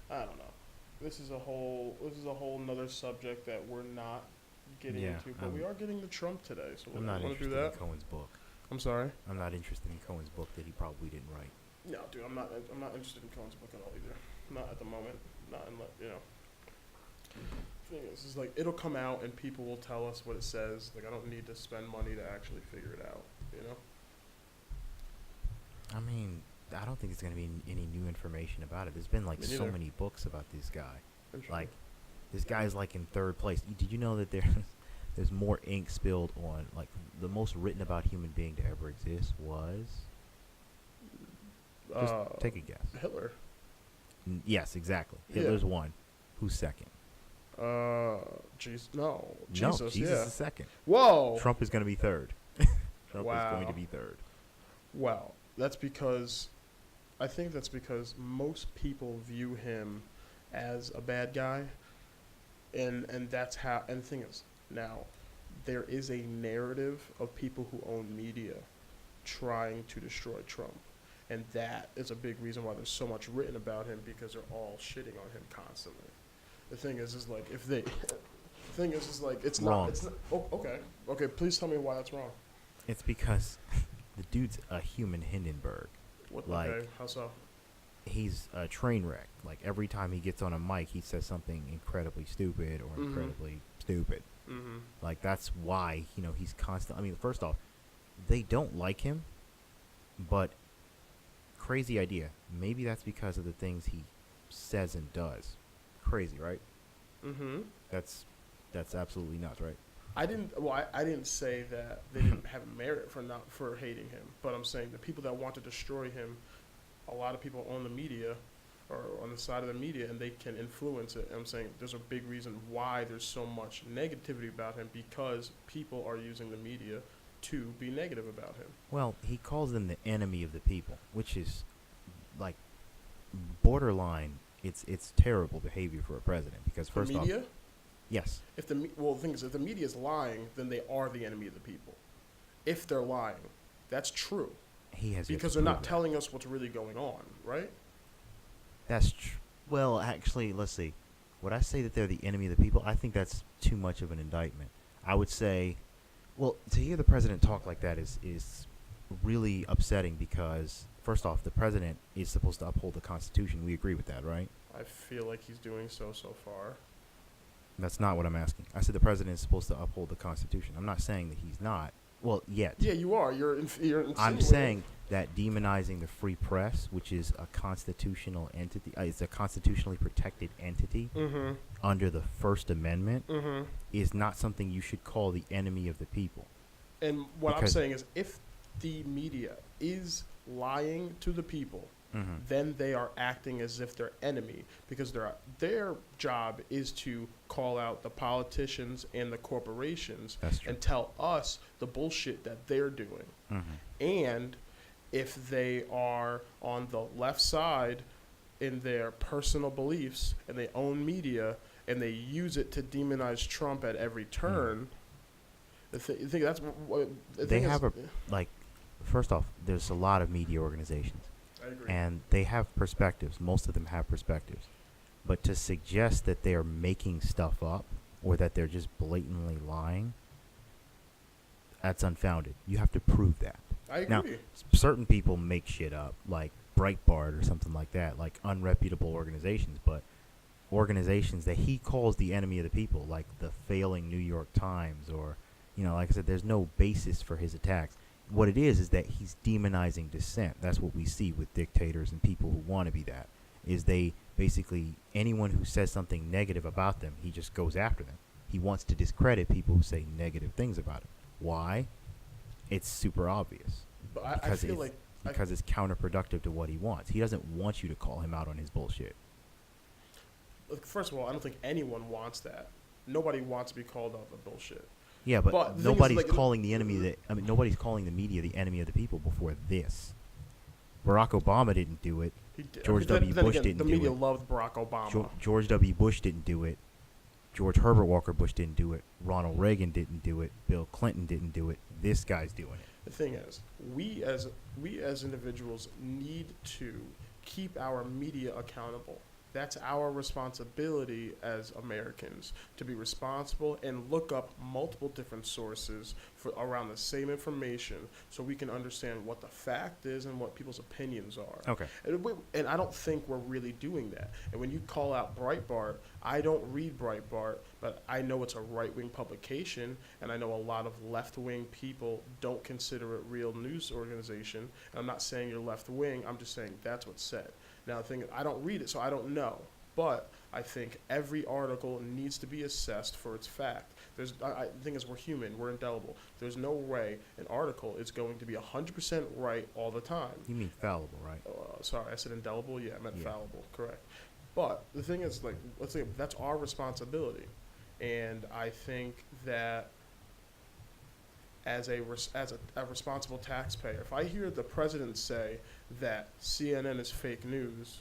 I don't know. This is a whole another subject that we're not getting Yeah, into, but we are getting to Trump today. So I'm we not want to do interested in that. Cohen's book. I'm sorry. I'm not interested in Cohen's book that he probably didn't write. No, dude, I'm not. I'm not interested in Cohen's book at all either. Not at the moment. Not unless Thing is like it'll come out and people will tell us what it says. Like I don't need to spend money to actually figure it out. You know. I mean, I don't think there's going to be any new information about it. There's been like Me so neither. many books about this guy. Interesting. Like, this guy's like in third place. Did you know that there's more ink spilled on like the most written about human being to ever exist was? Just take a guess. Hitler. Yes, exactly. Yeah. Hitler's one. Who's second? Jesus. No. No, Jesus. Jesus is second. Whoa. Trump is going to be third. Trump is Wow. going to be third. Well, I think that's because most people view him as a bad guy, and that's how. And the thing is, now there is a narrative of people who own media trying to destroy Trump, and that is a big reason why there's so much written about him because they're all shitting on him constantly. The thing is like if they, the thing is like it's Wrong. not. It's not. Oh, okay. Please tell me why that's wrong. It's because the dude's a human Hindenburg. What? Like, Okay. How so? He's a train wreck. Like, every time he gets on a mic, he says something incredibly stupid or Mhm. incredibly stupid. Mm-hmm. Like, that's why, he's constant. I mean, first off, they don't like him, but crazy idea. Maybe that's because of the things he says and does. Crazy, right? Mm-hmm. That's absolutely nuts, right? I didn't. Well, I didn't say that they didn't have merit for hating him, but I'm saying the people that want to destroy him, a lot of people own the media, or on the side of the media, and they can influence it. And I'm saying there's a big reason why there's so much negativity about him because people are using the media to be negative about him. Well, he calls them the enemy of the people, which is, like, borderline. It's terrible behavior for a president because, The first off, media. yes, The thing is, if the media is lying, then they are the enemy of the people. If they're lying, that's true he has yet because to they're prove not that. telling us what's really going on, right? That's well, actually, let's see. Would I say that they're the enemy of the people? I think that's too much of an indictment. I would say, well, to hear the president talk like that is really upsetting because, first off, the president is supposed to uphold the Constitution. We agree with that, right? I feel like he's doing so far. That's not what I'm asking. I said the president is supposed to uphold the Constitution. I'm not saying that he's not. Well, yet. Yeah, you are. You're I'm saying that demonizing the free press, which is a constitutional entity, it's a constitutionally protected entity Mm-hmm. under the First Amendment, Mm-hmm. is not something you should call the enemy of the people. And what I'm Because- saying is, if the media is lying to the people, Mm-hmm. then they are acting as if they're enemy because their job is to call out the politicians and the corporations That's true. and tell us the bullshit that they're doing. Mm-hmm. And if they are on the left side in their personal beliefs and they own media and they use it to demonize Trump at every turn, I think that's what They have like, first off, there's a lot of media organizations. I agree. And they have perspectives. Most of them have perspectives. But to suggest that they are making stuff up or that they're just blatantly lying, that's unfounded. You have to prove that. I agree. Now, certain people make shit up, like Breitbart or something like that, like unreputable organizations, but organizations that he calls the enemy of the people, like the failing New York Times or, like I said, there's no basis for his attacks. What it is that he's demonizing dissent. That's what we see with dictators and people who want to be that, is they basically, anyone who says something negative about them, he just goes after them. He wants to discredit people who say negative things about him. Why? It's super obvious. But I Because feel it's- like Because it's counterproductive to what he wants. He doesn't want you to call him out on his bullshit. look, first of all, I don't think anyone wants that. Nobody wants to be called out for bullshit. Yeah, but But the thing is, nobody's like, calling the enemy nobody's calling the media the enemy of the people before this. Barack Obama didn't do it. He did. George Then W. Bush again, didn't the do media it. loved Barack Obama. George W. Bush didn't do it. George Herbert Walker Bush didn't do it. Ronald Reagan didn't do it. Bill Clinton didn't do it. This guy's doing it. The thing is, we as individuals need to keep our media accountable. That's our responsibility as Americans to be responsible and look up multiple different sources for around the same information so we can understand what the fact is and what people's opinions are. Okay. And I don't think we're really doing that. And when you call out Breitbart, I don't read Breitbart, but I know it's a right-wing publication, and I know a lot of left-wing people don't consider it real news organization. And I'm not saying you're left-wing. I'm just saying that's what's said. Now, the thing is, I don't read it, so I don't know. But I think every article needs to be assessed for its fact. The thing is, we're human. We're indelible. There's no way an article is going to be 100% right all the time. You mean fallible, right? Sorry, I said indelible. Yeah, I meant Yeah. fallible. Correct. But the thing is, like, let's say that's our responsibility. And I think that as a responsible taxpayer, if I hear the president say that CNN is fake news,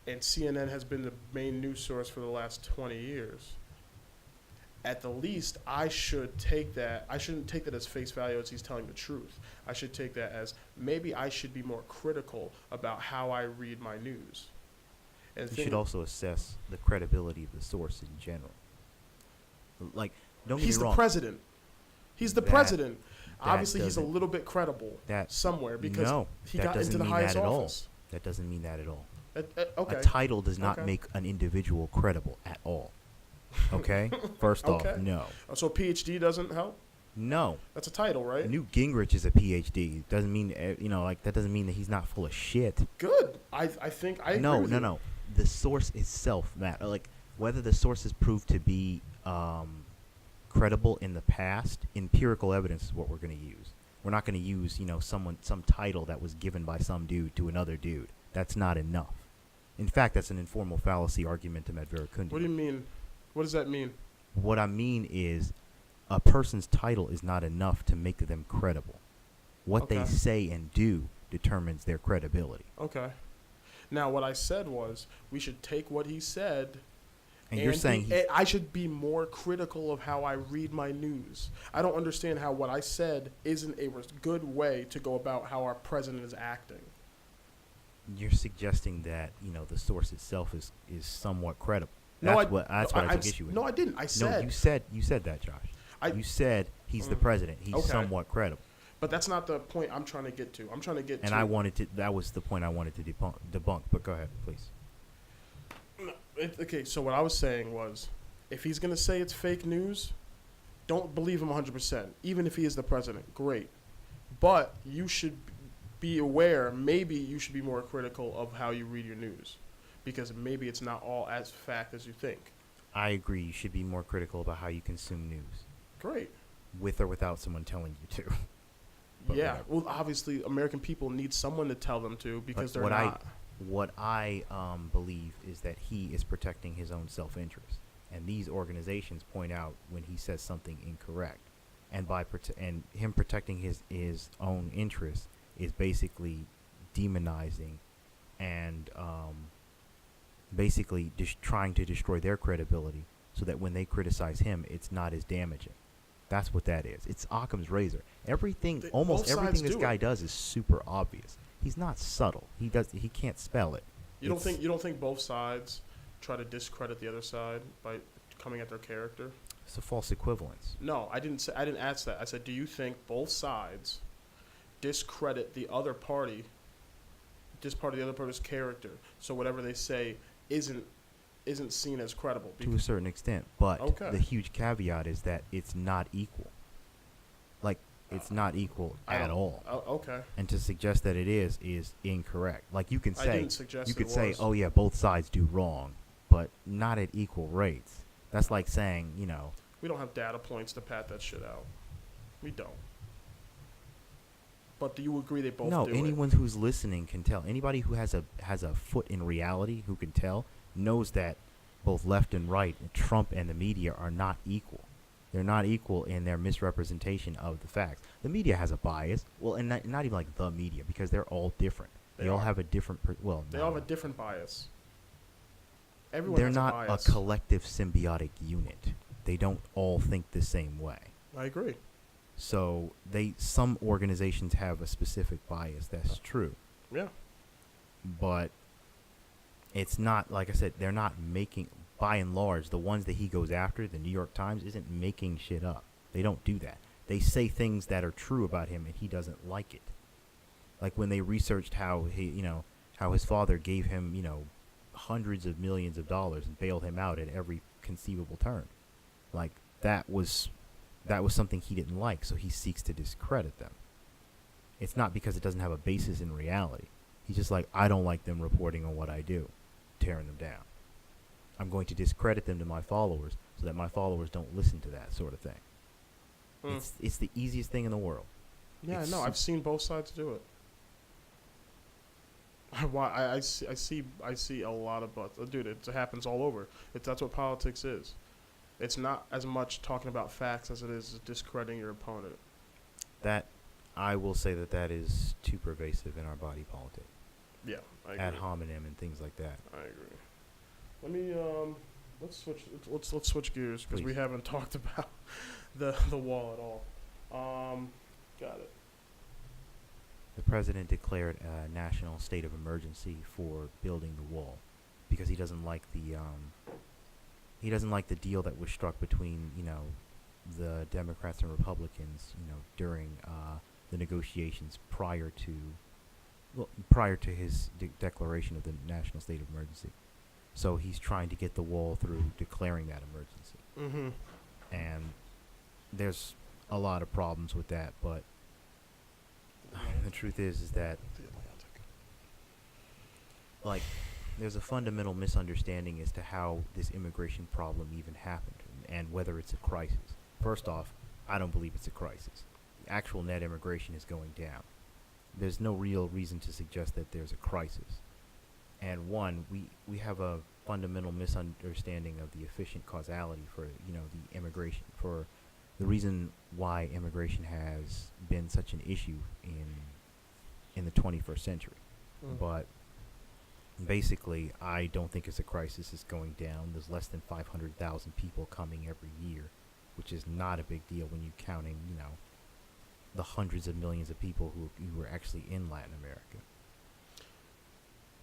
and CNN has been the main news source for the last 20 years, at the least, I should take that. I shouldn't take that as face value as he's telling the truth. I should take that as maybe I should be more critical about how I read my news. And You should also assess the credibility of the source in general. Like, don't get me he's wrong. the president. He's the That- president. that Obviously, he's a doesn't- little bit credible that somewhere because no, he that got doesn't into the mean highest that at all. office. That doesn't mean that at all. Okay. A title does not Okay. make an individual credible at all. Okay? First off, Okay. no. So PhD doesn't help? No. That's a title, right? Newt Gingrich is a PhD. Doesn't mean that doesn't mean that he's not full of shit. Good. I think I agree No, with no, you. no. The source itself matter. Like whether the source is proved to be credible in the past, empirical evidence is what we're going to use. We're not going to use, some title that was given by some dude to another dude. That's not enough. In fact, that's an informal fallacy argumentum ad veracundium. What do you mean? What does that mean? What I mean is a person's title is not enough to make them credible. What they Okay. say and do determines their credibility. Okay. Now, what I said was we should take what he said. And you're saying I should be more critical of how I read my news. I don't understand how what I said isn't a good way to go about how our president is acting. you're suggesting that the source itself is somewhat credible. No, That's what I took issue with. No, I didn't. I said. No, you said that, Josh. You said he's the president. He's Okay. somewhat credible. But that's not the point I'm trying to get to. I'm trying to get And to. that was the point I wanted to debunk. But go ahead, please. Okay, so what I was saying was, if he's going to say it's fake news, don't believe him 100%. Even if he is the president, great. But you should be aware, maybe you should be more critical of how you read your news. Because maybe it's not all as fact as you think. I agree. You should be more critical about how you consume news, Great. with or without someone telling you to. But Yeah, whatever. well, obviously, American people need someone to tell them to because But they're not. What I believe is that he is protecting his own self-interest, and these organizations point out when he says something incorrect, and and him protecting his own interest is basically demonizing and basically just trying to destroy their credibility, so that when they criticize him, it's not as damaging. That's what that is. It's Occam's razor. Almost both sides everything this do guy it. does is super obvious. He's not subtle. He can't spell it. You don't think both sides try to discredit the other side by coming at their character? It's a false equivalence. No, I didn't ask that. I said, do you think both sides discredit the other party, the other party's character, so whatever they say isn't seen as credible? To a certain extent, but Okay. the huge caveat is that it's not equal. Like, it's not equal at all. Okay. And to suggest that it is incorrect. Like, you can I say, didn't suggest you it could say, was. oh yeah, both sides do wrong, but not at equal rates. That's like saying, We don't have data points to pat that shit out. We don't. But do you agree they both no, do anyone who's listening can tell. Anybody who has a foot in reality who can tell knows that both left and right, Trump and the media, are not equal. They're not equal in their misrepresentation of the facts. The media has a bias. Well, and not even like the media, because they're all different. They all have a different. They all have a different bias. Everyone They're has not a bias. a collective symbiotic unit. They don't all think the same way. I agree. So some organizations have a specific bias. That's true. Yeah. But It's not, like I said, they're not making, by and large, the ones that he goes after, the New York Times, isn't making shit up. They don't do that. They say things that are true about him, and he doesn't like it. Like when they researched how how his father gave him, hundreds of millions of dollars and bailed him out at every conceivable turn. Like that was something he didn't like, so he seeks to discredit them. It's not because it doesn't have a basis in reality. He's just like, I don't like them reporting on what I do, tearing them down. I'm going to discredit them to my followers so that my followers don't listen to that sort of thing. It's the easiest thing in the world. Yeah, no, I've seen both sides do it. I see a lot of buts. Dude, it happens all over. That's what politics is. It's not as much talking about facts as it is discrediting your opponent. That, I will say that is too pervasive in our body politic. Yeah, I agree. Ad hominem and things like that. I agree. Let me let's switch gears because we haven't talked about the wall at all. Got it. The president declared a national state of emergency for building the wall because he doesn't like the deal that was struck between the Democrats and Republicans during the negotiations prior to his declaration of the national state of emergency. So he's trying to get the wall through declaring that emergency. Mm-hmm. And there's a lot of problems with that, but the truth is that like there's a fundamental misunderstanding as to how this immigration problem even happened and whether it's a crisis. First off, I don't believe it's a crisis. The actual net immigration is going down. There's no real reason to suggest that there's a crisis. And one, we have a fundamental misunderstanding of the efficient causality for the immigration, for the reason why immigration has been such an issue in the 21st century. But basically, I don't think it's a crisis. It's going down. There's less than 500,000 people coming every year, which is not a big deal when you're counting the hundreds of millions of people who are actually in Latin America.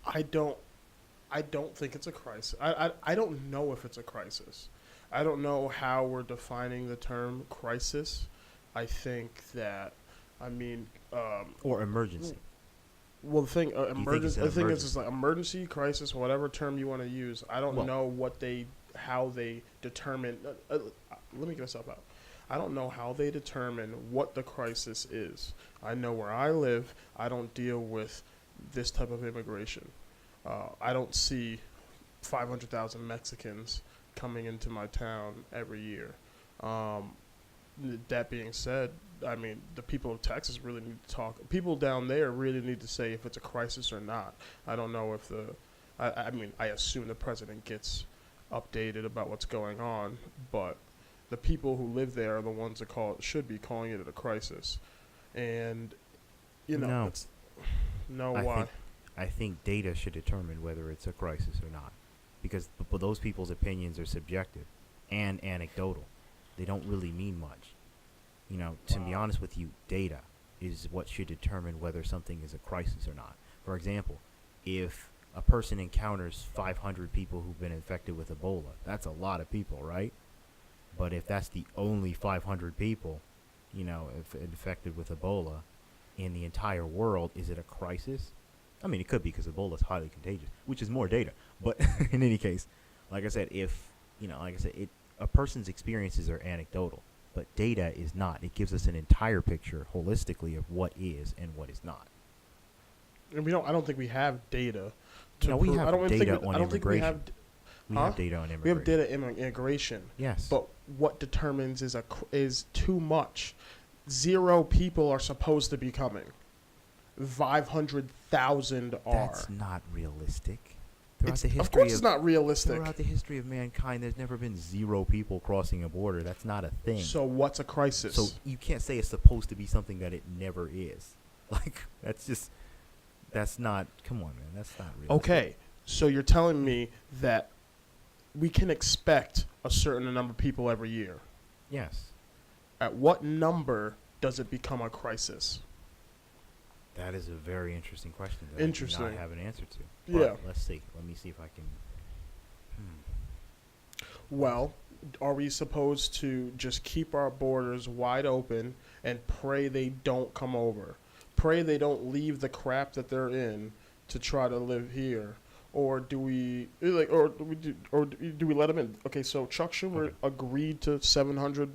I don't think it's a crisis. I don't know if it's a crisis. I don't know how we're defining the term crisis. I think that, or emergency. Well, the thing, emergency. The thing is, emergency? it's like emergency, crisis, whatever term you want to use. I don't know how they determine. Let me get myself out. I don't know how they determine what the crisis is. I know where I live, I don't deal with this type of immigration. I don't see 500,000 Mexicans coming into my town every year. That being said, the people of Texas really need to talk. People down there really need to say if it's a crisis or not. I don't know if I assume the president gets updated about what's going on, but the people who live there are the ones that should be calling it a crisis. And, why? I think data should determine whether it's a crisis or not, because those people's opinions are subjective and anecdotal. They don't really mean much. To be honest with you, data is what should determine whether something is a crisis or not. For example, if a person encounters 500 people who've been infected with Ebola, that's a lot of people, right? But if that's the only 500 people, if infected with Ebola in the entire world, is it a crisis? It could be because Ebola is highly contagious, which is more data. But in any case, like I said, a person's experiences are anecdotal, but data is not. It gives us an entire picture holistically of what is and what is not. And I don't think we have data. We have data on immigration. We have data on immigration. We have data on immigration. Yes. But what determines is too much. 0 people are supposed to be coming. 500,000 are. That's not realistic. Of course it's not realistic. Throughout the history of mankind, there's never been 0 people crossing a border. That's not a thing. So what's a crisis? So you can't say it's supposed to be something that it never is. That's not, come on, man. That's not realistic. Okay, so you're telling me that we can expect a certain number of people every year. Yes. At what number does it become a crisis? That is a very interesting question that I do Interesting. not have an answer to. Yeah. But let's see. Let me see if I can. Well, are we supposed to just keep our borders wide open and pray they don't come over? Pray they don't leave the crap that they're in to try to live here? Or do we do we let them in? Okay, so Chuck Schumer Okay. agreed to 700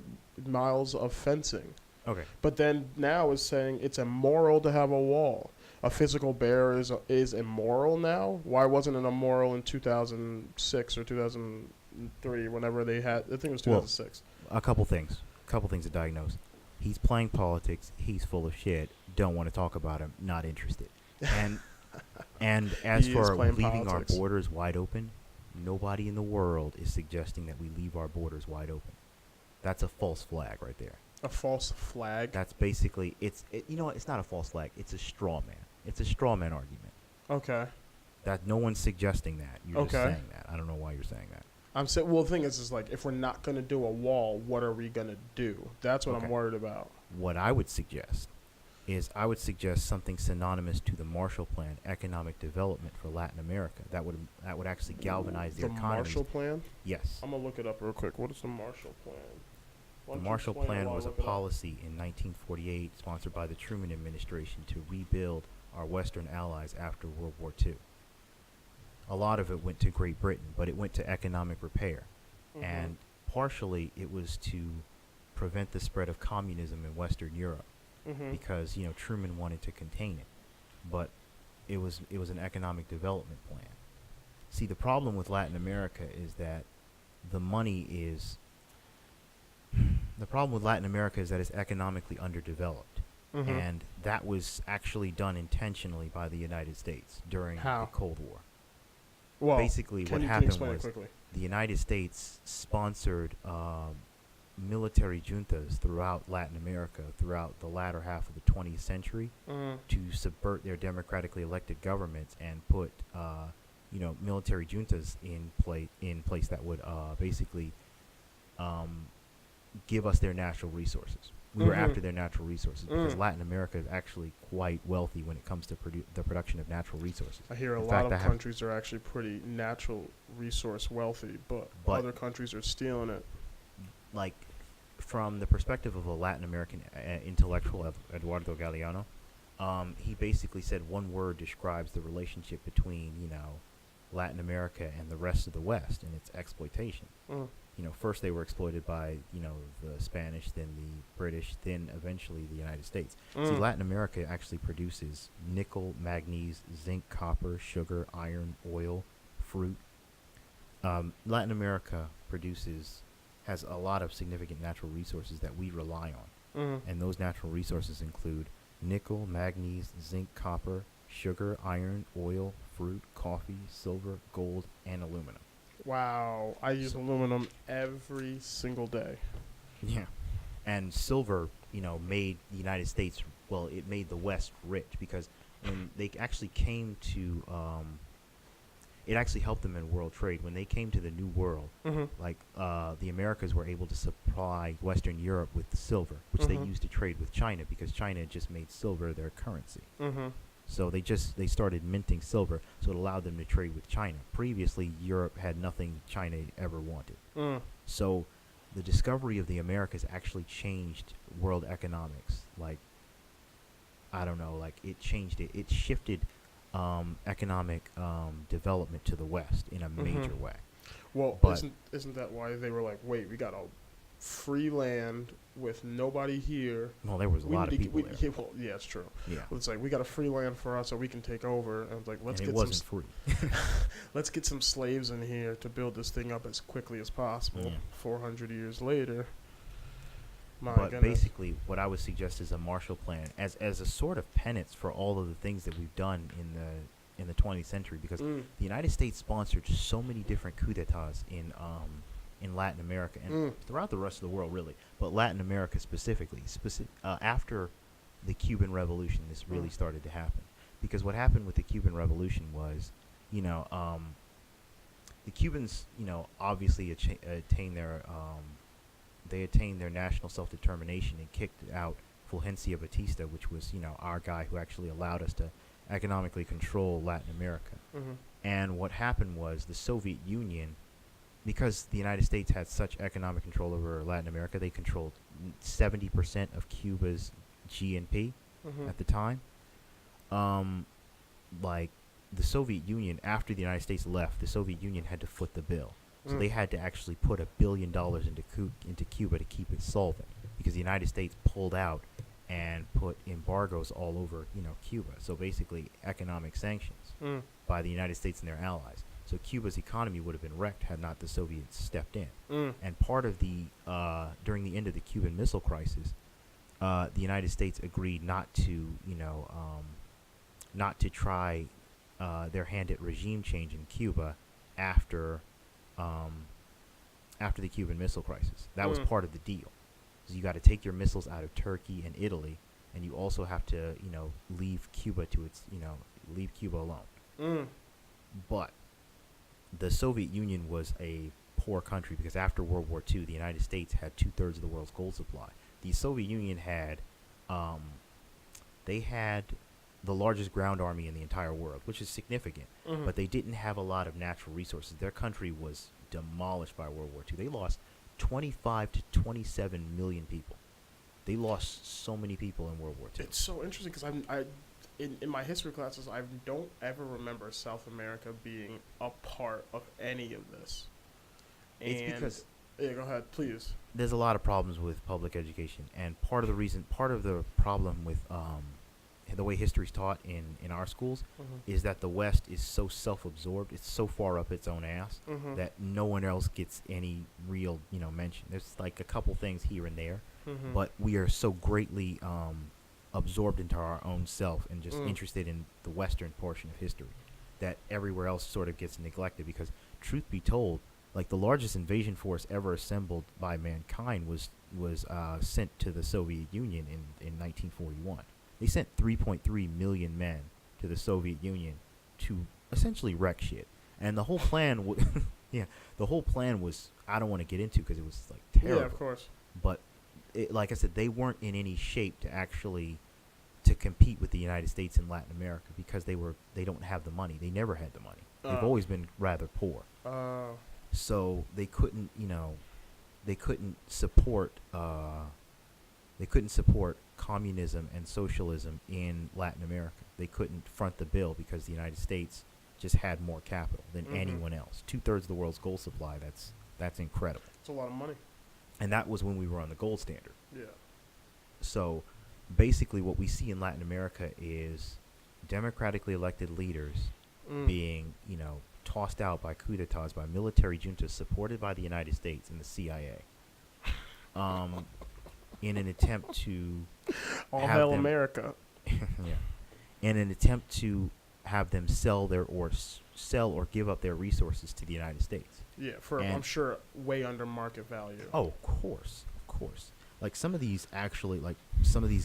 miles of fencing, Okay. but then now is saying it's immoral to have a wall. A physical barrier is immoral now. Why wasn't it immoral in 2006 or 2003? Whenever they had, I think it was Well, 2006. a couple things. Couple things to diagnose. He's playing politics. He's full of shit. Don't want to talk about him. Not interested. And and as He is for playing leaving politics. our borders wide open, nobody in the world is suggesting that we leave our borders wide open. That's a false flag right there. A false flag. That's basically you know what? It's not a false flag. It's a straw man. It's a straw man argument. Okay. That no one's suggesting that. You're just Okay. saying that. I don't know why you're saying that. I'm saying. Well, the thing is like if we're not gonna do a wall, what are we gonna do? That's what Okay. I'm worried about. What I would suggest is I would suggest something synonymous to the Marshall Plan, economic development for Latin America. That would actually galvanize The their economies. Marshall Plan. Yes. I'm gonna look it up real quick. What is the Marshall Plan? Why The don't you Marshall explain it Plan while I was a look it up? policy in 1948 sponsored by the Truman administration to rebuild our Western allies after World War II. A lot of it went to Great Britain, but it went to economic repair. Mhm. And partially it was to prevent the spread of communism in Western Europe Mhm. because, Truman wanted to contain it. But it was an economic development plan. See, the problem with Latin America is that the money is the problem with Latin America is that it's economically underdeveloped. Mhm. And that was actually done intentionally by the United States during How? the Cold War. Well, Basically, can what you happened explain it was quickly? the United States sponsored military juntas throughout Latin America throughout the latter half of the 20th century Mhm. to subvert their democratically elected governments and put, military juntas in place that would basically give us their natural resources. We were Mhm. after their natural resources because Mm. Latin America is actually quite wealthy when it comes to the production of natural resources. I hear a In lot fact, of I have- countries are actually pretty natural resource wealthy, but other countries are stealing it. Like, from the perspective of a Latin American intellectual, Eduardo Galeano, he basically said one word describes the relationship between, Latin America and the rest of the West, and it's exploitation. Mm. First they were exploited by, the Spanish, then the British, then eventually the United States. See, Mm. Latin America actually produces nickel, manganese, zinc, copper, sugar, iron, oil, fruit. Latin America has a lot of significant natural resources that we rely on. Mhm. And those natural resources include nickel, manganese, zinc, copper, sugar, iron, oil, fruit, coffee, silver, gold, and aluminum. Wow, I use aluminum every single day. Yeah. And silver, made the United States, it made the West rich because when they actually came to, it actually helped them in world trade. When they came to the New World, Mhm. the Americas were able to supply Western Europe with silver, which they Mhm. used to trade with China because China just made silver their currency. Mhm. So they started minting silver, so it allowed them to trade with China. Previously, Europe had nothing China ever wanted. Mm. So the discovery of the Americas actually changed world economics. I don't know, it changed it. It shifted economic development to the West in a major Mhm. way. Well, But- isn't that why they were like, wait, we got a free land with nobody here. Well, there was a lot of people there. Yeah, it's true. Yeah. It's like we got a free land for us, so we can take over. And it's like let's And it get wasn't free. let's get some slaves in here to build this thing up as quickly as possible. Yeah. 400 years later. My But goodness. basically, what I would suggest is a Marshall Plan as a sort of penance for all of the things that we've done in the 20th century, because Mm. the United States sponsored so many different coups d'états in Latin America and Mm. throughout the rest of the world, really, but Latin America specifically. After the Cuban Revolution, this really Mm. started to happen, because what happened with the Cuban Revolution was, the Cubans, obviously attained their national self-determination and kicked out Fulgencio Batista, which was, our guy who actually allowed us to economically control Latin America. Mm-hmm. And what happened was the Soviet Union, because the United States had such economic control over Latin America, they controlled 70% of Cuba's GNP Mm-hmm. at the time. Like the Soviet Union, after the United States left, the Soviet Union had to foot the bill. So they had to actually put $1 billion into Cuba to keep it solvent, because the United States pulled out and put embargoes all over, Cuba. So basically, economic sanctions Mm. by the United States and their allies. So Cuba's economy would have been wrecked had not the Soviets stepped in. Mm. And part of the during the end of the Cuban Missile Crisis, the United States agreed not to, not to try their hand at regime change in Cuba after the Cuban Missile Crisis. That was part of the deal. So you got to take your missiles out of Turkey and Italy, and you also have to, leave Cuba to its, leave Cuba alone. Mm. But the Soviet Union was a poor country because after World War II, the United States had 2/3 of the world's gold supply. The Soviet Union had, they had the largest ground army in the entire world, which is significant. Mm-hmm. But they didn't have a lot of natural resources. Their country was demolished by World War II. They lost 25 to 27 million people. They lost so many people in World War II. It's so interesting because in my history classes, I don't ever remember South America being a part of any of this. It's And because yeah, go ahead, please. there's a lot of problems with public education, and part of the problem with the way history's taught in our schools Mm-hmm. is that the West is so self-absorbed, it's so far up its own ass Mm-hmm. that no one else gets any real, mention. There's like a couple things here and there, Mm-hmm. but we are so greatly absorbed into our own self and just interested in the Western portion of history that everywhere else sort of gets neglected, because truth be told, like the largest invasion force ever assembled by mankind was sent to the Soviet Union in 1941. They sent 3.3 million men to the Soviet Union to essentially wreck shit. And the whole plan the whole plan was, I don't want to get into because it was like terrible. Yeah, of course. But like I said, they weren't in any shape to compete with the United States and Latin America because they don't have the money. They never had the money. They've always been rather poor. So they couldn't, they couldn't support communism and socialism in Latin America. They couldn't front the bill because the United States just had more capital than anyone else. 2/3 of the world's gold supply. That's incredible. It's a lot of money. And that was when we were on the gold standard. Yeah. So basically what we see in Latin America is democratically elected leaders being, tossed out by coups d'etats, by military juntas supported by the United States and the CIA. In an attempt to All have hail them- America. yeah, in an attempt to have them sell or give up their resources to the United States. Yeah, for And- I'm sure way under market value. Oh, of course. Like some of these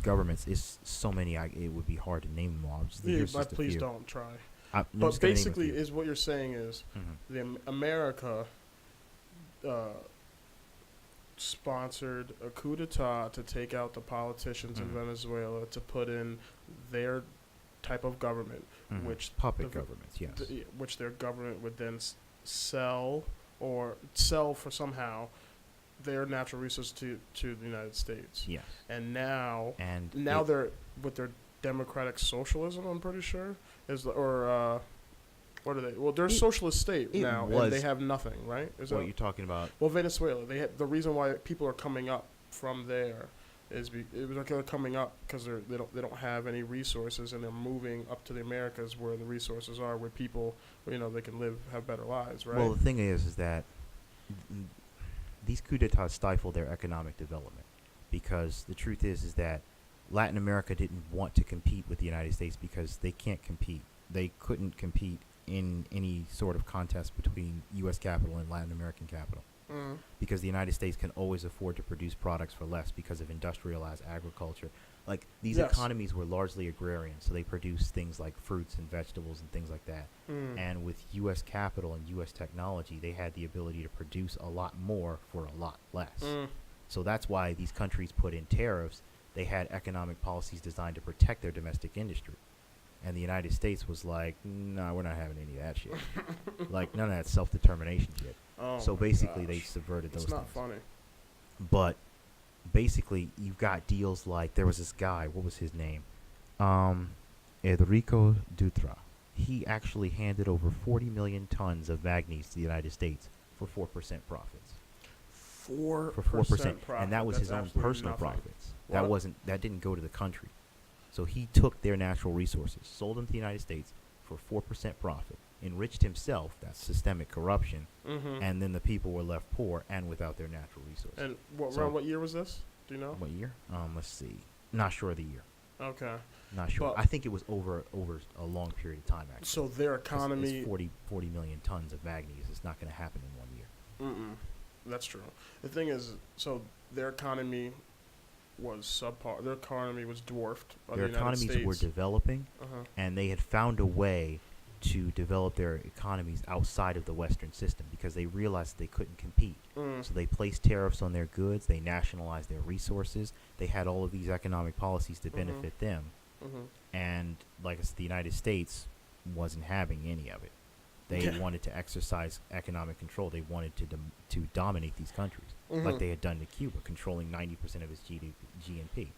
governments is so many. It would be hard to name them all. Yeah, but please don't try. I'm But just gonna name a basically, few. is what you're saying is America sponsored a coup d'etat to take out the politicians in Venezuela to put in their type of government, which puppet governments, yes. Which their government would then sell for somehow their natural resources to the United States. Yes. And now And they're with their democratic socialism, I'm pretty sure, what are they? Well, they're a socialist state now, and they have nothing, right? Is what that, you're talking about? well, Venezuela. The reason why people are coming up from there is they're coming up because they don't have any resources, and they're moving up to the Americas where the resources are, where people they can have better lives, right? Well, the thing is that these coups d'etats stifle their economic development, because the truth is that Latin America didn't want to compete with the United States because they can't compete. They couldn't compete in any sort of contest between U.S. capital and Latin American capital, because the United States can always afford to produce products for less because of industrialized agriculture. Like, these economies were largely agrarian, so they produced things like fruits and vegetables and things like that. And with U.S. capital and U.S. technology, they had the ability to produce a lot more for a lot less. So that's why these countries put in tariffs they had economic policies designed to protect their domestic industry. And the United States was like, nah, we're not having any of that shit. Like, none of that self-determination shit. Oh So my basically, they gosh. subverted those It's not things. funny. But basically, you've got deals like, there was this guy, what was his name? Enrico Dutra. He actually handed over 40 million tons of manganese to the United States for 4% profits. 4% For 4%. profit. And that was That's his own absolutely personal nothing. profits. What? That didn't go to the country. So he took their natural resources, sold them to the United States for 4% profit, enriched himself, that's systemic corruption, Mm-hmm. and then the people were left poor and without their natural resources. And So- around what year was this? Do you know? What year? Let's see. Not sure of the year. Okay. Not sure. But- I think it was over a long period of time, actually. So their 'Cause economy. it's 40 million tons of manganese. It's not going to happen in 1 year. Mm-mm. That's true. The thing is, so their economy was subpar. Their economy was dwarfed by Their the United economies States. were developing, Uh-huh. and they had found a way to develop their economies outside of the Western system because they realized they couldn't compete. Mm. So they placed tariffs on their goods. They nationalized their resources. They had all of these economic policies to benefit them. Mm-hmm. And like I said, the United States wasn't having any of it. They Yeah. wanted to exercise economic control. They wanted to dominate these countries, Mhm. like they had done to Cuba, controlling 90% of its GNP.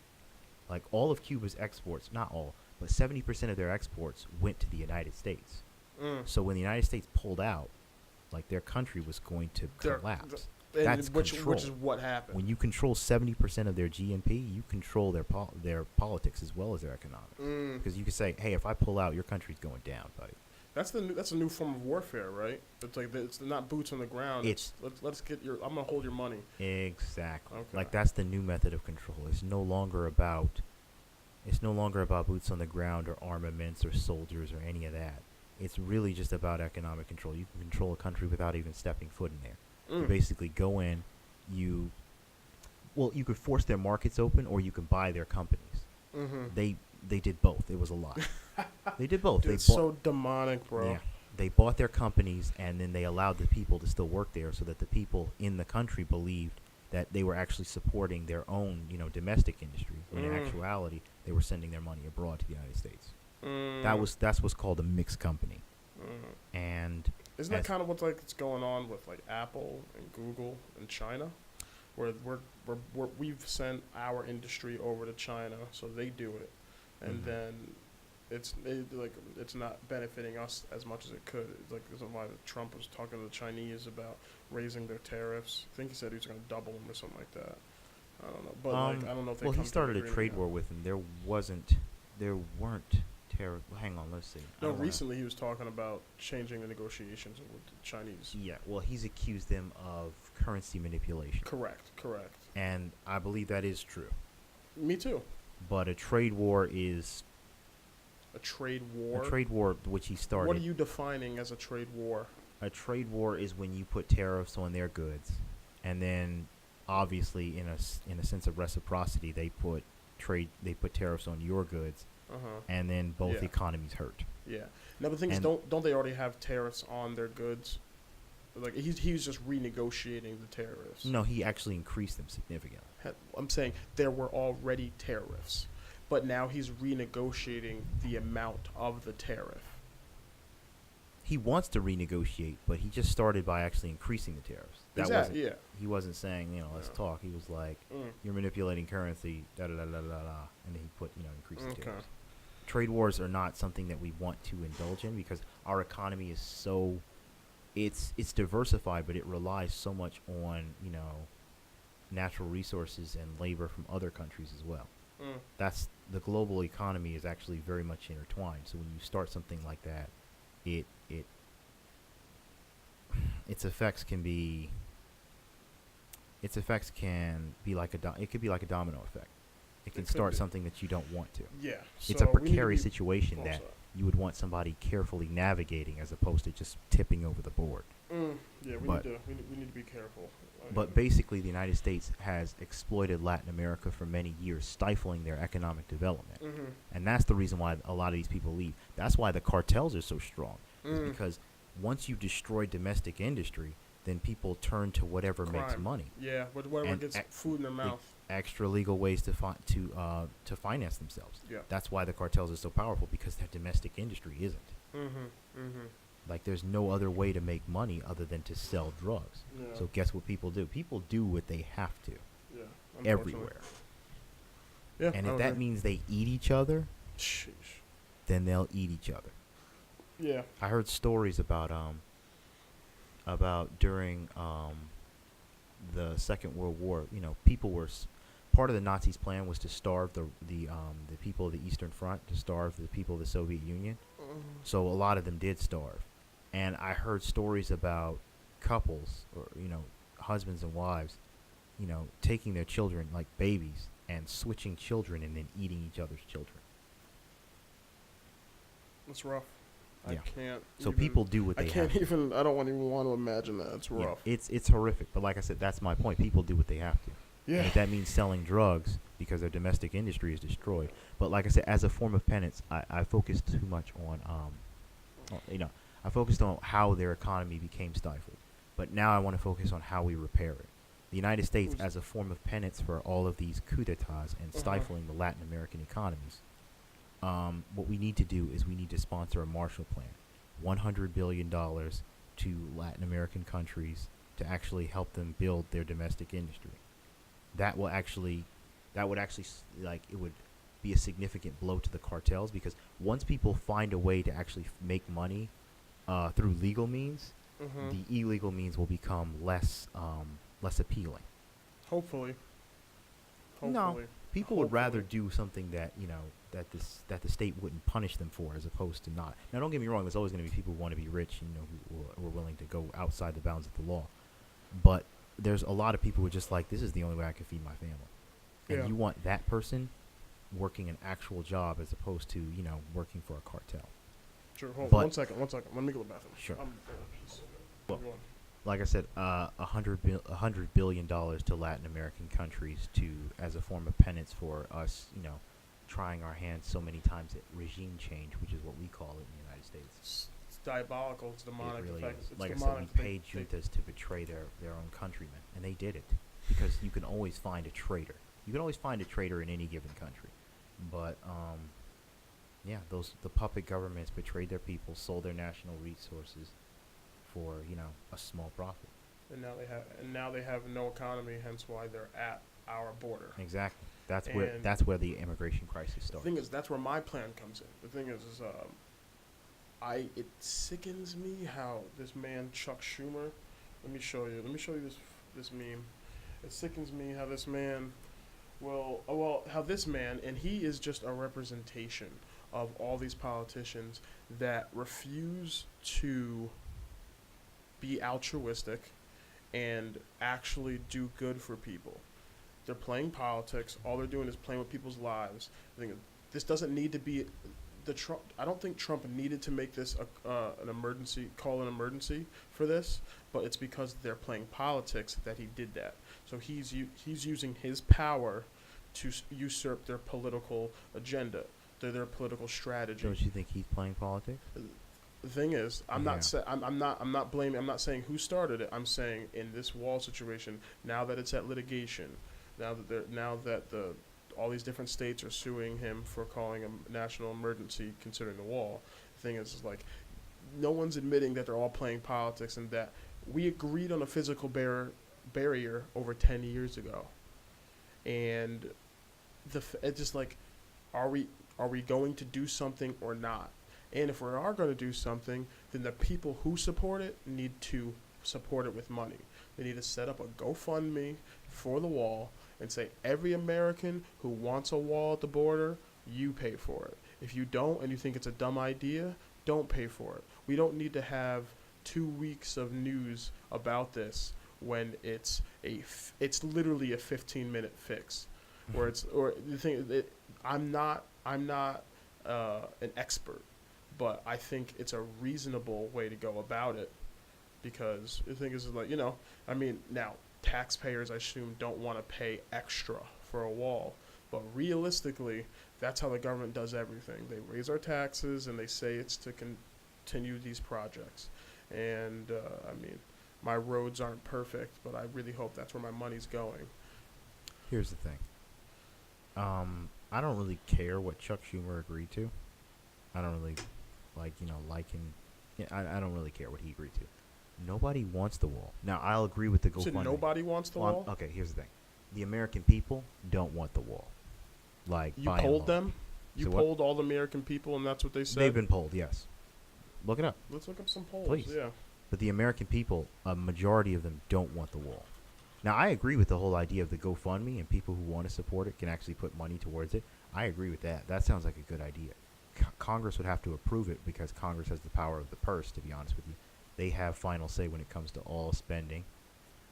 Like all of Cuba's exports, not all, but 70% of their exports went to the United States. Mm. So when the United States pulled out, like their country was going to Their- collapse. And That's which control. is what happened. When you control 70% of their GNP, you control their politics as well as their economics. Mm. Because you can say, hey, if I pull out, your country's going down, buddy. That's a new form of warfare, right? It's like it's not boots on the ground. It's- let's get your. I'm gonna hold your money. Exactly. Okay. Like that's the new method of control. It's no longer about boots on the ground or armaments or soldiers or any of that. It's really just about economic control. You can control a country without even stepping foot in there. You Mm. basically go in, you could force their markets open or you can buy their companies. Mm-hmm. They did both. It was a lot. They did both. Dude, They it's bought, so demonic, bro. yeah, they bought their companies and then they allowed the people to still work there, so that the people in the country believed that they were actually supporting their own, domestic industry. When in Mm. actuality, they were sending their money abroad to the United States. Mm. That's what's called a mixed company. Mm. And Isn't that as- kind of what's like it's going on with like Apple and Google and China, where we've sent our industry over to China so they do it, and Mhm. then it's not benefiting us as much as it could. It's like this is why Trump was talking to the Chinese about raising their tariffs. I think he said he was going to double them or something like that. I don't know, but I don't know if they well, come he to started an a agreement trade yet. war with them. There weren't tariff. Hang on, let's see. I No, don't wanna- recently he was talking about changing the negotiations with the Chinese. Yeah, well, he's accused them of currency manipulation, Correct. and I believe that is true. Me too. But a trade war is A trade war. a trade war, which he started. What are you defining as a trade war? A trade war is when you put tariffs on their goods, and then obviously in a sense of reciprocity, they put tariffs on your goods, Uh-huh. and then both Yeah. economies hurt. Yeah. Now the thing is, And- don't they already have tariffs on their goods? Like he was just renegotiating the tariffs. No, he actually increased them significantly. I'm saying there were already tariffs, but now he's renegotiating the amount of the tariff. He wants to renegotiate, but he just started by actually increasing the tariffs. Exactly. Yeah. He wasn't saying, let's Yeah. talk. He was like, Mm. you're manipulating currency, da da da da da da, and then he put, increased the Okay. tariffs. Trade wars are not something that we want to indulge in because our economy is so, it's diversified, but it relies so much on, natural resources and labor from other countries as well. Mm. That's the global economy is actually very much intertwined. So when you start something like that, its effects can be like it could be like a domino effect. It can It could start be. something that you don't want to. Yeah. It's a so we need to precarious be- situation Oh, that sorry. you would want somebody carefully navigating as opposed to just tipping over the board. Yeah, but- we need to be careful. But basically, the United States has exploited Latin America for many years, stifling their economic development. Mm-hmm. And that's the reason why a lot of these people leave. That's why the cartels are so strong. Is Mm. because once you destroy domestic industry, then people turn to whatever makes Crime. money. Yeah, whatever And gets food in their mouth. Extra legal ways to finance themselves. Yeah. That's why the cartels are so powerful, because their domestic industry isn't. Like, there's no other way to make money other than to sell drugs. Yeah. So guess what people do? People do what they have to. Yeah. Everywhere. Yeah. And if that means they eat each other, Sheesh. then they'll eat each other. Yeah. I heard stories about during the Second World War. You know, people were part of the Nazis' plan was to starve the people of the Eastern Front, to starve the people of the Soviet Union. So a lot of them did starve. And I heard stories about couples, or husbands and wives, taking their children like babies and switching children and then eating each other's children. It's rough. Yeah. I can't. So people do what they I can't have. even. I don't even want to imagine that. It's rough. Yeah, it's horrific. But like I said, that's my point. People do what they have to. Yeah. And if that means selling drugs because their domestic industry is destroyed. But like I said, as a form of penance, I focused too much on I focused on how their economy became stifled. But now I want to focus on how we repair it. The United States, as a form of penance for all of these coup d'etats and stifling the Latin American economies, what we need to do is we need to sponsor a Marshall Plan, $100 billion to Latin American countries to actually help them build their domestic industry. That would actually it would be a significant blow to the cartels, because once people find a way to actually make money through legal means, the illegal means will become less appealing. Hopefully. No, people would rather do something that that the state wouldn't punish them for, as opposed to not. Now, don't get me wrong. There's always going to be people who want to be rich, who are willing to go outside the bounds of the law. But there's a lot of people who are just like, this is the only way I can feed my family. And you want that person working an actual job as opposed to working for a cartel. Sure. Hold on. One second. Let me go to the bathroom. Sure. Well, like I said, $100 billion to Latin American countries as a form of penance for us, trying our hands so many times at regime change, which is what we call it in the United States. It's diabolical. It's demonic. It really effect. is. It's like demonic. I said, we paid juntas to betray their own countrymen, and they did it, because you can always find a traitor. You can always find a traitor in any given country, but the puppet governments betrayed their people, sold their national resources for a small profit. And now they have no economy, hence why they're at our border. Exactly. That's where the immigration crisis starts. The thing is, that's where my plan comes in. The thing is it sickens me how this man Chuck Schumer. Let me show you this meme. It sickens me how this man and he is just a representation of all these politicians that refuse to be altruistic and actually do good for people. They're playing politics. All they're doing is playing with people's lives. I think this doesn't need to be Trump. I don't think Trump needed to make this an emergency for this, but it's because they're playing politics that he did that. So he's using his power to usurp their political agenda, their political strategy. Don't you think he's playing politics? The thing is, I'm not saying who started it. I'm saying in this wall situation, now that it's at litigation, now that all these different states are suing him for calling a national emergency considering the wall. The thing is like, no one's admitting that they're all playing politics, and that we agreed on a physical barrier over 10 years ago. And it's just like, are we going to do something or not? And if we are going to do something, then the people who support it need to support it with money. They need to set up a GoFundMe for the wall and say, every American who wants a wall at the border, you pay for it. If you don't and you think it's a dumb idea, don't pay for it. We don't need to have 2 weeks of news about this when it's literally a 15-minute fix. I'm not an expert, but I think it's a reasonable way to go about it, because the thing is like, now taxpayers, I assume, don't want to pay extra for a wall, but realistically, that's how the government does everything. They raise our taxes and they say it's to continue these projects. And my roads aren't perfect, but I really hope that's where my money's going. Here's the thing. I don't really care what Chuck Schumer agreed to. I don't really like him. Yeah, I don't really care what he agreed to. Nobody wants the wall. Now, I'll agree with the So GoFundMe. nobody wants the wall? Okay, here's the thing. The American people don't want the wall. Like, You by and polled large. them? You So what? polled all the American people, and that's what they said? They've been polled, yes. Look it up. Let's look up some polls. Please. Yeah. But the American people, a majority of them don't want the wall. Now, I agree with the whole idea of the GoFundMe, and people who want to support it can actually put money towards it. I agree with that. That sounds like a good idea. Congress would have to approve it because Congress has the power of the purse, to be honest with you. They have final say when it comes to all spending.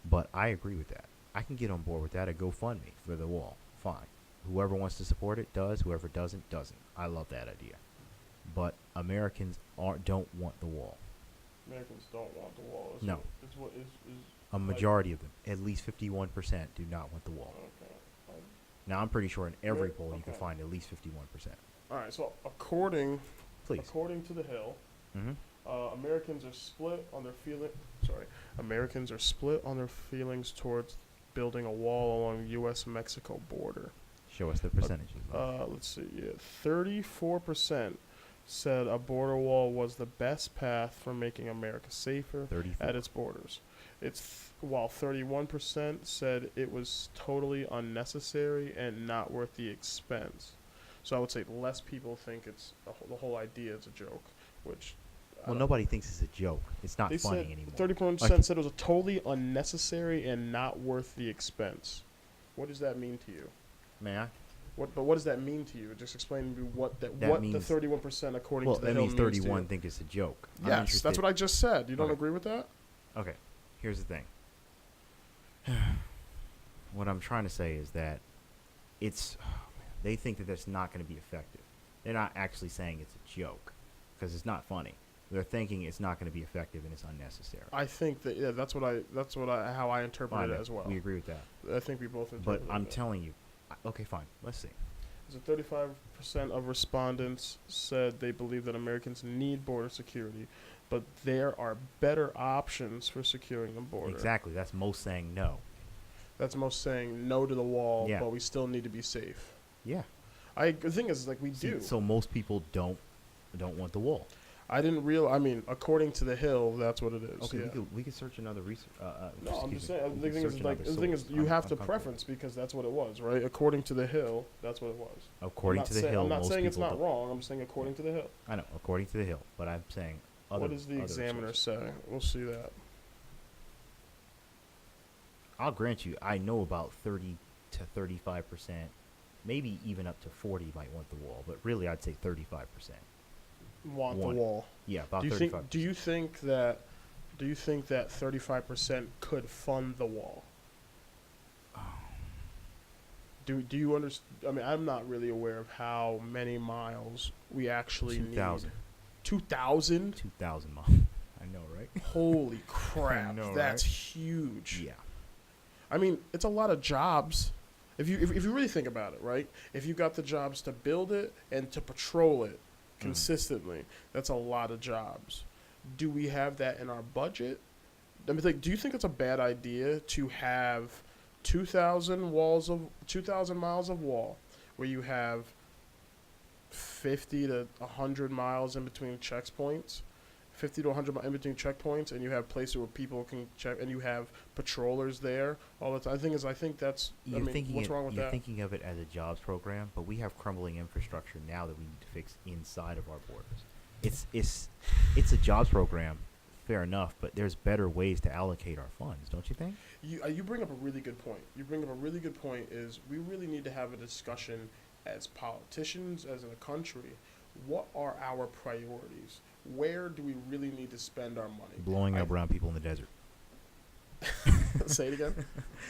But I agree with that. I can get on board with that. A GoFundMe for the wall. Fine. Whoever wants to support it does. Whoever doesn't, doesn't. I love that idea. But Americans don't want the wall. Americans don't want the wall. No. It's what is A majority of them, at least 51%, do not want the wall. okay. Now, I'm pretty sure in every Yeah, poll you can okay. find at least 51%. All right. So according Please. to the Hill, Mm-hmm. Americans are split on their Americans are split on their feelings towards building a wall along the U.S.-Mexico border. Show us the percentages. Let's see. Yeah, 34% said a border wall was the best path for making America safer 34. at its borders. While 31% said it was totally unnecessary and not worth the expense. So I would say less people think the whole idea is a joke, which. Well, nobody thinks it's a joke. It's not They funny said anymore. 31% said it was totally unnecessary and not worth the expense. What does that mean to you? May I? What does that mean to you? Just explain to me what the means- 31% according Well, to the that Hill means means 31 to you. think it's a joke. I'm Yes, interested- that's what I just said. You don't Okay. agree with that? Okay, here's the thing. What I'm trying to say is that they think that that's not going to be effective. They're not actually saying it's a joke because it's not funny. They're thinking it's not going to be effective and it's unnecessary. I think that that's how I interpret Fine, it as well. We agree with that. I think we both interpret But it I'm that. telling you, okay, fine. Let's see. So 35% of respondents said they believe that Americans need border security, but there are better options for securing the border. Exactly. That's most saying no. That's most saying no to the wall, Yeah. but we still need to be safe. Yeah. The thing is, like, we See, do. so most people don't want the wall. According to the Hill, that's what it is. Okay, yeah. we could search another research. No, I'm just saying. We The could thing is, search like, another the thing is, source. you I'm have to comfortable preference because that's what it was, right? According to the Hill, that's what it was. According to the Hill, I'm not most saying it's people not don't. wrong. I'm saying according to the Hill. I know, according to the Hill, but I'm saying other. What does the other Examiner sources. say? We'll see that. I'll grant you, I know about 30 to 35%, maybe even up to 40 might want the wall, but really I'd say 35%. Want Want the it. wall? Yeah, about Do you 35%. think? Do you think that 35% could fund the wall? Do you understand? I mean, I'm not really aware of how many miles we actually 2,000. need. 2,000? 2,000 miles. I know, right? Holy crap! know, That's right? huge. Yeah. I mean, it's a lot of jobs. If you really think about it, right? If you got the jobs to build it and to patrol it consistently, that's a lot of jobs. Do we have that in our budget? I mean, like, do you think it's a bad idea to have 2,000 miles of wall, where you have 50 to 100 miles in between checkpoints, 50 to 100 in between checkpoints, and you have places where people can check, and you have patrollers there all the time? I think that's. What's wrong with You're that? thinking of it as a jobs program, but we have crumbling infrastructure now that we need to fix inside of our borders. It's a jobs program, fair enough, but there's better ways to allocate our funds, don't you think? You bring up a really good point. Is we really need to have a discussion as politicians, as in a country. What are our priorities? Where do we really need to spend our money? Blowing up brown people in the desert. Say it again.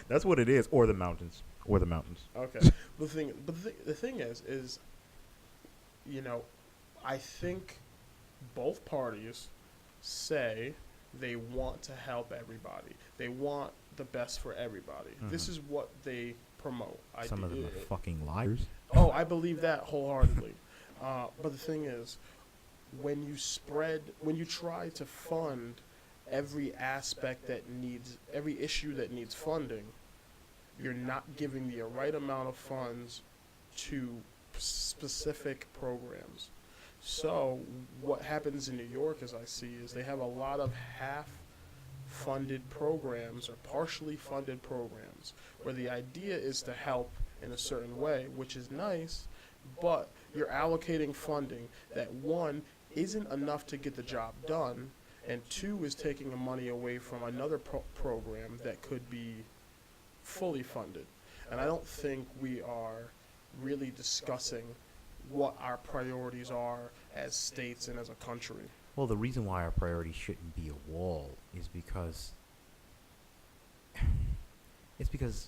That's what it is, or the mountains. Okay. The thing is, I think both parties say they want to help everybody. They want the best for everybody. This is what they promote. Some of them are fucking liars. Oh, I believe that wholeheartedly. But the thing is, when you try to fund every issue that needs funding, you're not giving the right amount of funds to specific programs. So what happens in New York, as I see, is they have a lot of half-funded programs or partially funded programs where the idea is to help in a certain way, which is nice, but you're allocating funding that one isn't enough to get the job done, and two is taking the money away from another program that could be fully funded. And I don't think we are really discussing what our priorities are as states and as a country. Well, the reason why our priority shouldn't be a wall is because it's because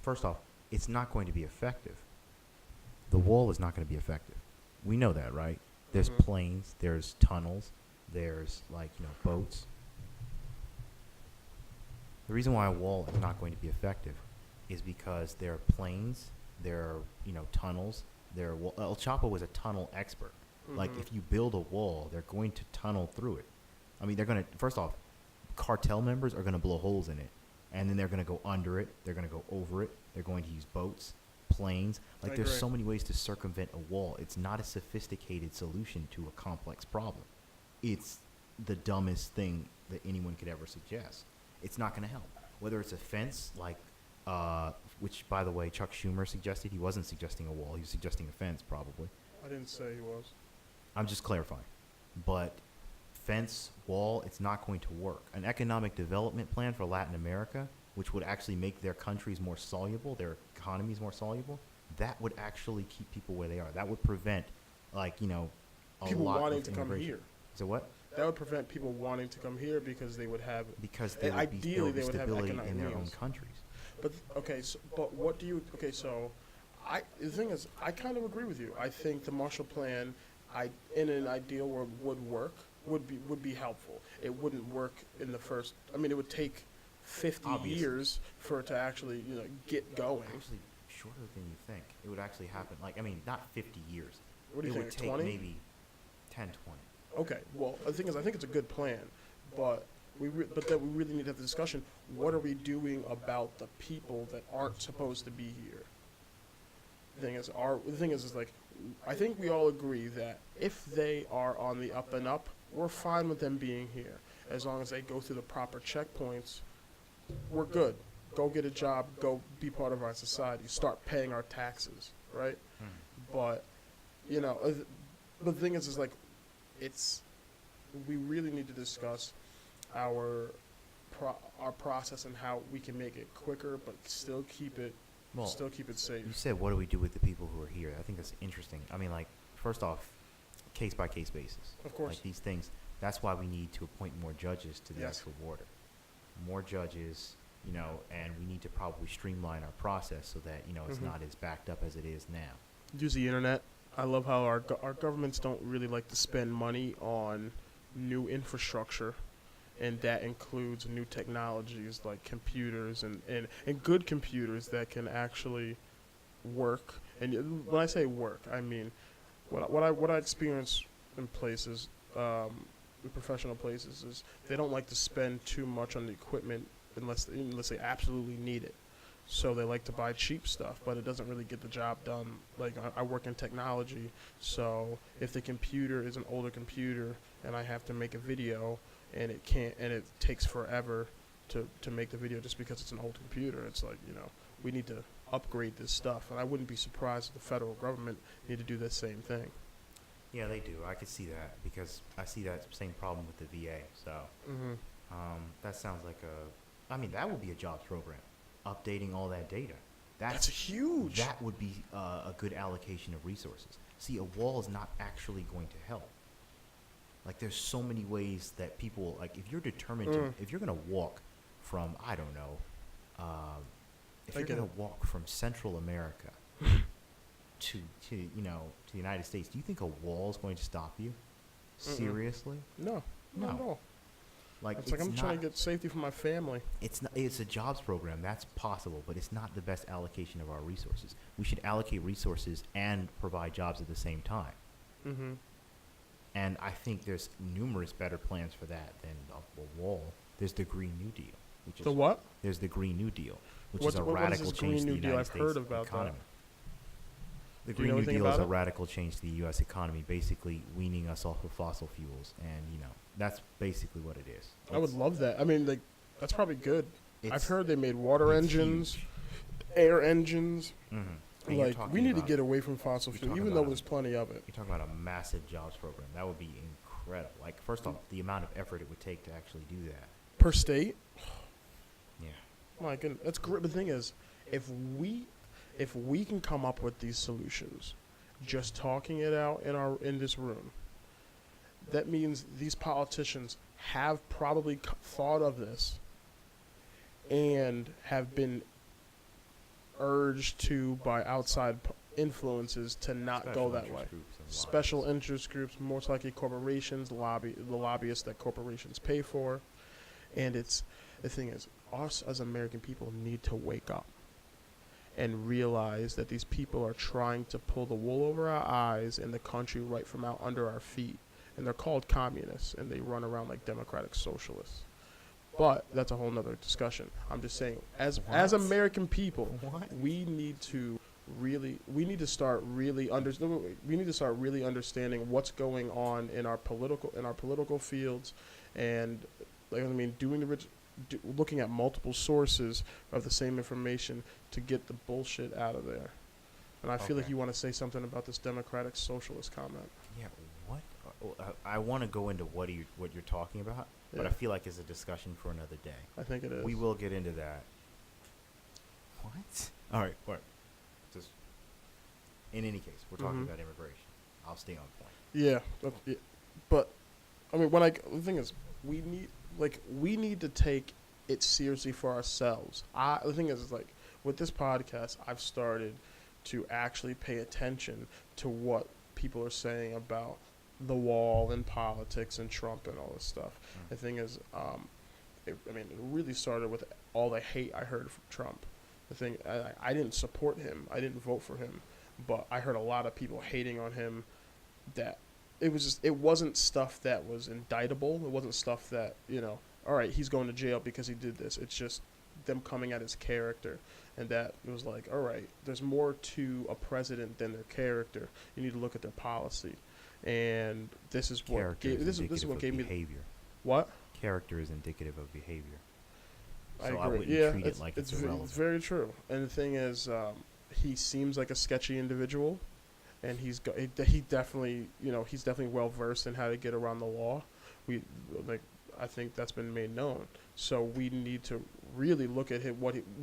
first off, it's not going to be effective. The wall is not going to be effective. We know that, right? There's planes, there's tunnels, there's boats. The reason why a wall is not going to be effective is because there are planes, there are tunnels. El Chapo was a tunnel expert. Like if you build a wall, they're going to tunnel through it. I mean, they're going to first off, cartel members are going to blow holes in it, and then they're going to go under it. They're going to go over it. They're going to use boats, planes. Like there's so many ways to circumvent a wall. It's not a sophisticated solution to a complex problem. It's the dumbest thing that anyone could ever suggest. It's not going to help. Whether it's a fence, which, by the way, Chuck Schumer suggested. He wasn't suggesting a wall. He was suggesting a fence, probably. I didn't say he was. I'm just clarifying. But fence, wall, it's not going to work. An economic development plan for Latin America, which would actually make their countries more soluble, their economies more soluble, that would actually keep people where they are. That would prevent, a people lot wanting of to come here. So what? That would prevent people wanting to come here because they would have. Because there would be stability in their own countries. But what do you? Okay, so the thing is, I kind of agree with you. I think the Marshall Plan, in an ideal world, would work. Would be helpful. It wouldn't work in the first. I mean, it would take 50 years for it to actually get going. Actually, shorter than you think. It would actually happen. Not 50 years. What do you think? It would take 20? maybe 10, 20. Okay. Well, the thing is, I think it's a good plan, but then we really need to have the discussion. What are we doing about the people that aren't supposed to be here? The thing is, I think we all agree that if they are on the up and up, we're fine with them being here. As long as they go through the proper checkpoints, we're good. Go get a job, go be part of our society, start paying our taxes, right? But, the thing is we really need to discuss our process and how we can make it quicker, but still keep it safe. You said, what do we do with the people who are here? I think that's interesting. I mean, first off, case-by-case basis. Of course. Like these things, that's why we need to appoint more judges to the actual border. More judges, and we need to probably streamline our process so that, it's not as backed up as it is now. Use the internet. I love how our governments don't really like to spend money on new infrastructure, and that includes new technologies like computers and good computers that can actually work. And when I say work, I mean what I experience in places, in professional places, is they don't like to spend too much on the equipment unless they absolutely need it. So they like to buy cheap stuff, but it doesn't really get the job done. Like I work in technology, so if the computer is an older computer and I have to make a video and it takes forever to make the video just because it's an old computer, it's we need to upgrade this stuff. And I wouldn't be surprised if the federal government need to do the same thing. Yeah, they do. I could see that because I see that same problem with the VA. So that sounds like that would be a jobs program. Updating all that data. That's huge. That would be a good allocation of resources. See, a wall is not actually going to help. There's so many ways that people, if you're determined to, if you're going to walk from, I don't know, if you're going to walk from Central America to the United States, do you think a wall is going to stop you? Seriously? No, not at all. I'm trying to get safety for my family. It's a jobs program. That's possible, but it's not the best allocation of our resources. We should allocate resources and provide jobs at the same time. And I think there's numerous better plans for that than a wall. There's the Green New Deal, which The is what? there's the Green New Deal, which What is a is radical this change Green to the New Deal? United I've States heard about economy. The Do you Green know New anything Deal is about a it? radical change to the U.S. economy, basically weaning us off of fossil fuels, and that's basically what it is. I would love that. I mean, like, that's probably good. I've It's heard they made water it's engines, huge. air engines. And you're Like, we talking need to about- get away from fossil you're fuel, talking even though about there's plenty of it. You're talking about a massive jobs program. That would be incredible. Like, first off, the amount of effort it would take to actually do that. Per state? Yeah. My goodness, that's great. The thing is, if we can come up with these solutions, just talking it out in this room, that means these politicians have probably thought of this and have been urged to by outside influences to not go that way. Special interest groups, most likely corporations, the lobbyists that corporations pay for, and the thing is, us as American people need to wake up and realize that these people are trying to pull the wool over our eyes and the country right from out under our feet. And they're called communists, and they run around like democratic socialists. But that's a whole nother discussion. I'm just saying, as American people, What? we need to start really understanding what's going on in our political fields, and like I mean, looking at multiple sources of the same information to get the bullshit out of there. And I feel like Okay. you want to say something about this democratic socialist comment. Yeah. What? I want to go into what you're talking about, but Yeah. I feel like it's a discussion for another day. I think it is. We will get into that. What? All right. What? Just in any case, we're talking Mhm. about immigration. I'll stay on point. Yeah, but I mean, the thing is, we need to take it seriously for ourselves. The thing is, like, with this podcast, I've started to actually pay attention to what people are saying about the wall and politics and Trump and all this stuff. The thing is, it really started with all the hate I heard from Trump. The thing, I didn't support him. I didn't vote for him, but I heard a lot of people hating on him. That it wasn't stuff that was indictable. It wasn't stuff that, all right, he's going to jail because he did this. It's just them coming at his character, and that it was like, all right, there's more to a president than their character. You need to look at their policy, and this is what Character gave, is this is indicative what of gave me behavior. what. Character is indicative of behavior. I So agree. I wouldn't Yeah, treat it like it's irrelevant. it's very true. And the thing is, he seems like a sketchy individual, and he definitely, he's definitely well versed in how to get around the law. I think that's been made known. So we need to really look at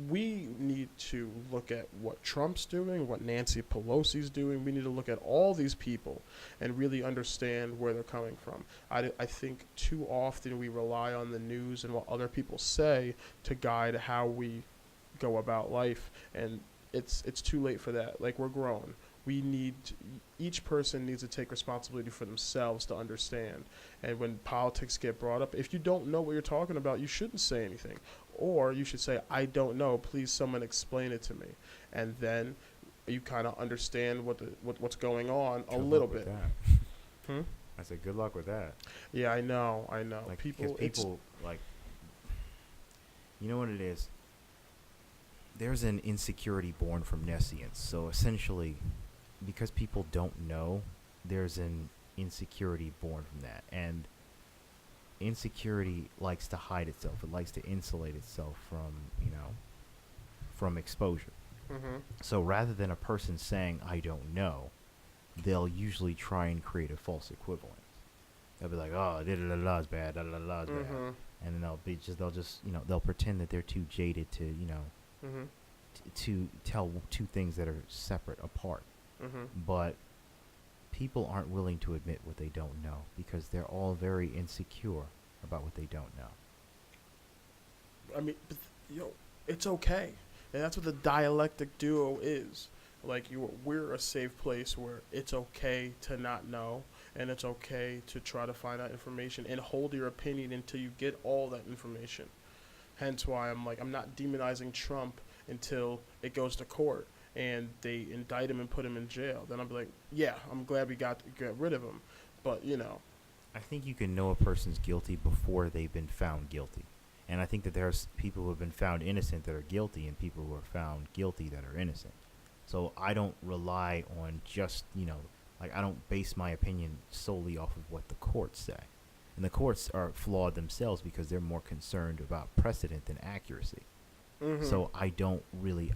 we need to look at what Trump's doing, what Nancy Pelosi's doing. We need to look at all these people and really understand where they're coming from. I think too often we rely on the news and what other people say to guide how we go about life, and it's too late for that. Like, we're grown. Each person needs to take responsibility for themselves to understand. And when politics get brought up, if you don't know what you're talking about, you shouldn't say anything. Or you should say, I don't know, please someone explain it to me. And then you kind of understand what's going on a little bit. I said, good luck with that. Yeah, I know. Like, People, like, you know what it is? There's an insecurity born from nescience. So essentially, because people don't know, there's an insecurity born from that. And insecurity likes to hide itself. It likes to insulate itself from exposure. mm-hmm. So rather than a person saying, I don't know, they'll usually try and create a false equivalence. They'll be like, oh, da-da-da-da is bad, da-da-da-da is bad. Mm-hmm. And then they'll pretend that they're too jaded to, Mm-hmm. to tell two things that are separate apart. Mm-hmm. But people aren't willing to admit what they don't know because they're all very insecure about what they don't know. I mean, but, it's okay, and that's what the dialectic duo is. Like, we're a safe place where it's okay to not know, and it's okay to try to find out information and hold your opinion until you get all that information. Hence why I'm not demonizing Trump until it goes to court and they indict him and put him in jail. Then I'll be like, yeah, I'm glad we got rid of him. But I think you can know a person's guilty before they've been found guilty. And I think that there's people who have been found innocent that are guilty and people who are found guilty that are innocent. So I don't rely on just, like I don't base my opinion solely off of what the courts say. And the courts are flawed themselves because they're more concerned about precedent than accuracy. Mm-hmm. So I don't really,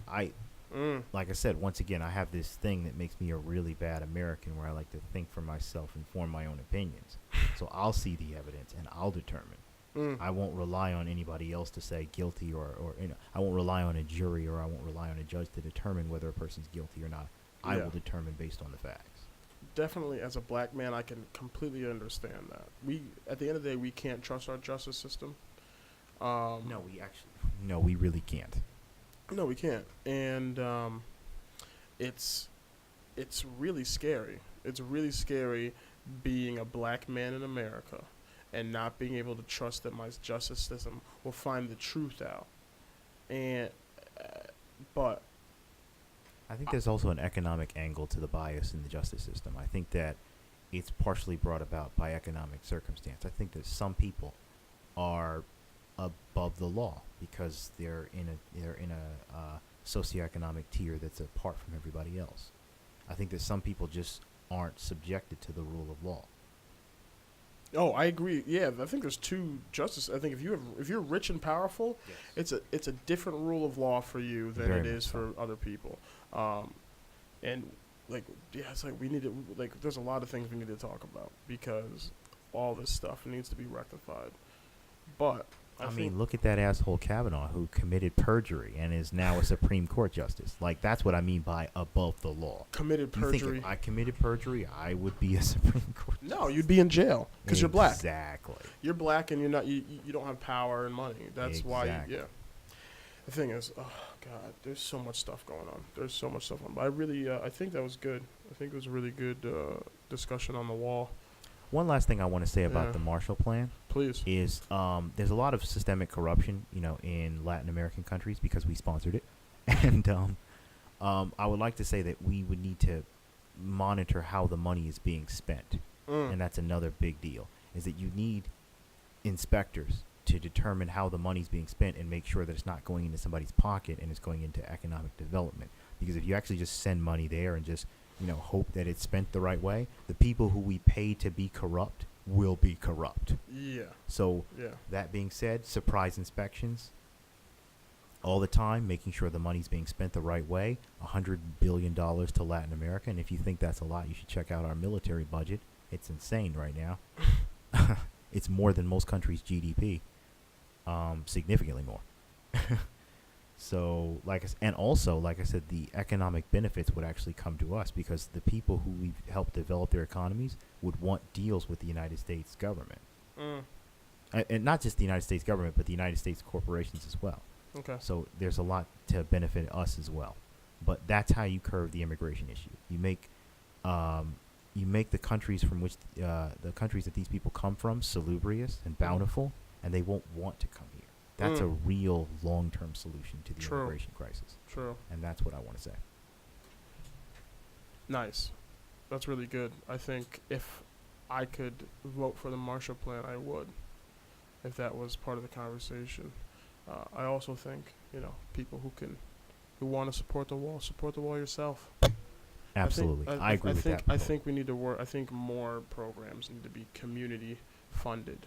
like I said, once again, I have this thing that makes me a really bad American where I like to think for myself and form my own opinions. So I'll see the evidence and I'll determine. I won't rely on anybody else to say guilty or I won't rely on a jury or I won't rely on a judge to determine whether a person's guilty or not. I will determine based on the facts. Definitely, as a black man, I can completely understand that. At the end of the day, we can't trust our justice system. No, we really can't. No, we can't. And it's really scary. It's really scary being a black man in America and not being able to trust that my justice system will find the truth out. And but I think there's also an economic angle to the bias in the justice system. I think that it's partially brought about by economic circumstance. I think that some people are above the law because they're in a socioeconomic tier that's apart from everybody else. I think that some people just aren't subjected to the rule of law. Oh, I agree. Yeah, I think there's two justice. I think if you're rich and powerful, it's a different rule of law for you than Very it is much for other people. And it's like we need to there's a lot of things we need to talk about because all this stuff needs to be rectified. But I mean, look at that asshole Kavanaugh who committed perjury and is now a Supreme Court justice. Like, that's what I mean by above the law. Committed perjury. You think if I committed perjury, I would be a Supreme Court justice? No, you'd be in jail because you're black. Exactly. You're black and you're not. You don't have power and money. That's why. Yeah. The thing is, oh God, there's so much stuff going on. There's so much stuff on. But I think that was good. I think it was a really good discussion on the wall. One last thing I want to say about the Marshall Plan, please, is there's a lot of systemic corruption, in Latin American countries because we sponsored it, and I would like to say that we would need to monitor how the money is being spent, and that's another big deal. Is that you need inspectors to determine how the money's being spent and make sure that it's not going into somebody's pocket and it's going into economic development. Because if you actually just send money there and just hope that it's spent the right way, the people who we pay to be corrupt will be corrupt. Yeah. So, that being said, surprise inspections all the time, making sure the money's being spent the right way, $100 billion to Latin America. And if you think that's a lot, you should check out our military budget. It's insane right now. It's more than most countries' GDP, significantly more. So, like I said, the economic benefits would actually come to us because the people who we've helped develop their economies would want deals with the United States government. And not just the United States government, but the United States corporations as well. Okay. So there's a lot to benefit us as well. But that's how you curb the immigration issue. You make the countries from which the countries that these people come from salubrious and bountiful, and they won't want to come here. That's a real long-term solution to the immigration crisis. True. And that's what I want to say. Nice. That's really good. I think if I could vote for the Marshall Plan, I would, if that was part of the conversation. I also think, people who want to support the wall yourself. Absolutely. I agree with that. I think we need to work. I think more programs need to be community funded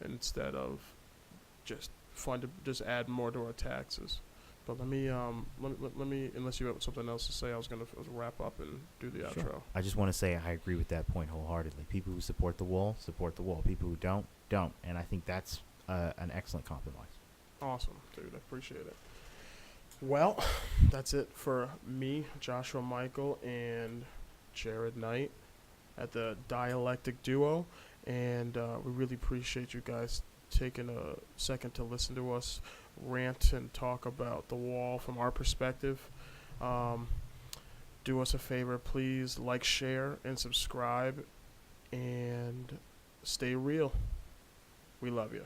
instead of just add more to our taxes. But let me unless you have something else to say, I was gonna wrap up and do the outro. I just want to say I agree with that point wholeheartedly. People who support the wall. People who don't. And I think that's an excellent compromise. Awesome, dude. I appreciate it. Well, that's it for me, Joshua Michael, and Jared Knight at the Dialectic Duo. And we really appreciate you guys taking a second to listen to us rant and talk about the wall from our perspective. Do us a favor, please like, share, and subscribe, and stay real. We love you.